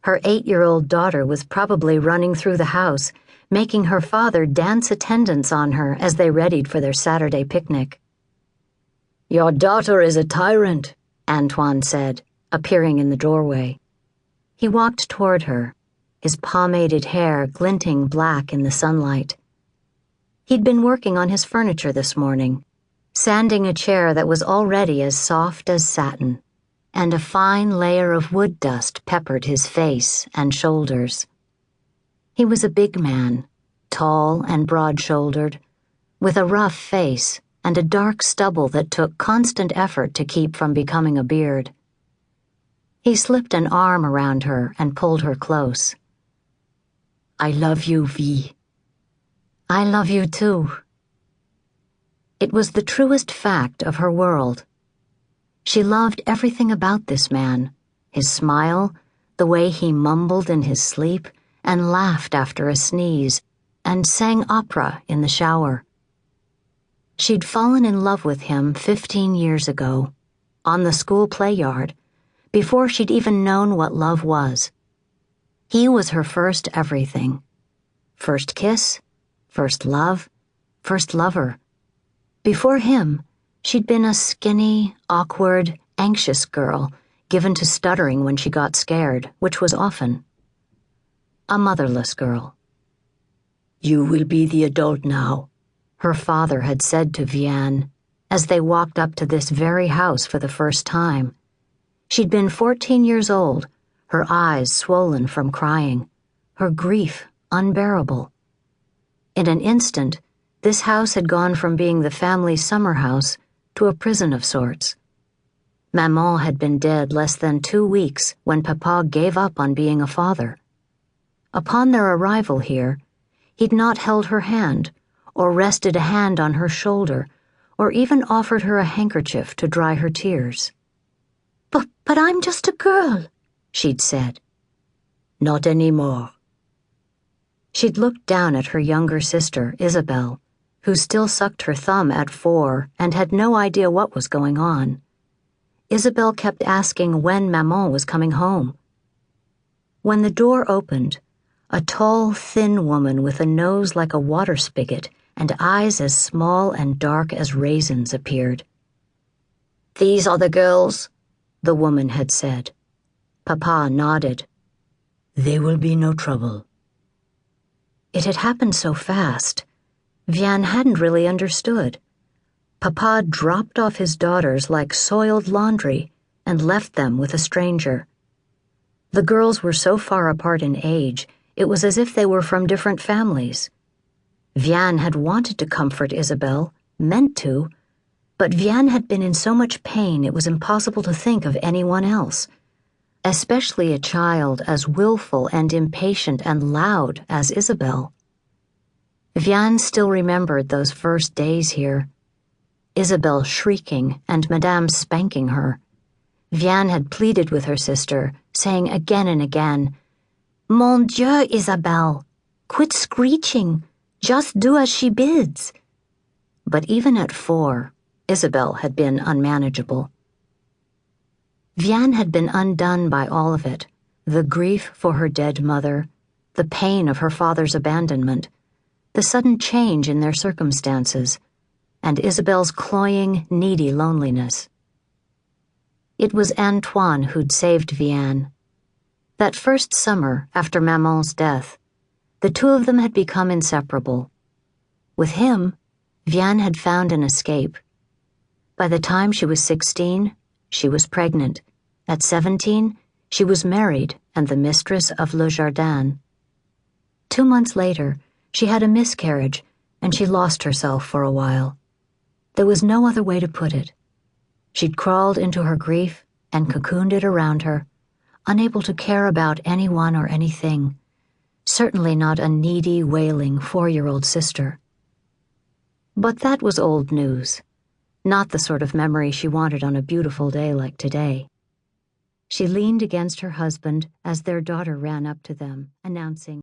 Her 8-year-old daughter was probably running through the house, making her father dance attendance on her as they readied for their Saturday picnic. "Your daughter is a tyrant," Antoine said, appearing in the doorway. He walked toward her, his pomaded hair glinting black in the sunlight. He'd been working on his furniture this morning, sanding a chair that was already as soft as satin, and a fine layer of wood dust peppered his face and shoulders. He was a big man, tall and broad-shouldered, with a rough face and a dark stubble that took constant effort to keep from becoming a beard. He slipped an arm around her and pulled her close. "I love you, Vi." "I love you too." It was the truest fact of her world. She loved everything about this man, his smile, the way he mumbled in his sleep and laughed after a sneeze, and sang opera in the shower. She'd fallen in love with him 15 years ago, on the school play yard, before she'd even known what love was. He was her first everything. First kiss, first love, first lover. Before him, she'd been a skinny, awkward, anxious girl, given to stuttering when she got scared, which was often. A motherless girl. "You will be the adult now," her father had said to Vianne, as they walked up to this very house for the first time. She'd been 14 years old, her eyes swollen from crying, her grief unbearable. In an instant, this house had gone from being the family's summer house to a prison of sorts. Maman had been dead less than 2 weeks when Papa gave up on being a father. Upon their arrival here, he'd not held her hand, or rested a hand on her shoulder, or even offered her a handkerchief to dry her tears. But I'm just a girl," she'd said. "Not anymore." She'd looked down at her younger sister, Isabel, who still sucked her thumb at 4 and had no idea what was going on. Isabel kept asking when Maman was coming home. When the door opened, a tall, thin woman with a nose like a water spigot and eyes as small and dark as raisins appeared. "These are the girls," the woman had said. Papa nodded. "They will be no trouble." It had happened so fast. Vianne hadn't really understood. Papa dropped off his daughters like soiled laundry and left them with a stranger. The girls were so far apart in age, it was as if they were from different families. Vianne had wanted to comfort Isabel, meant to, but Vianne had been in so much pain it was impossible to think of anyone else, especially a child as willful and impatient and loud as Isabel. Vianne still remembered those first days here. Isabel shrieking and Madame spanking her. Vianne had pleaded with her sister, saying again and again, "Mon Dieu, Isabelle, quit screeching. Just do as she bids." But even at 4, Isabel had been unmanageable. Vianne had been undone by all of it, the grief for her dead mother, the pain of her father's abandonment, the sudden change in their circumstances, and Isabel's cloying, needy loneliness. It was Antoine who'd saved Vianne. That first summer after Maman's death, the two of them had become inseparable. With him, Vianne had found an escape. By the time she was 16, she was pregnant. At 17, she was married and the mistress of Le Jardin. 2 months later, she had a miscarriage and she lost herself for a while. There was no other way to put it. She'd crawled into her grief and cocooned it around her, unable to care about anyone or anything, certainly not a needy, wailing 4-year-old sister. But that was old news, not the sort of memory she wanted on a beautiful day like today. She leaned against her husband as their daughter ran up to them, announcing,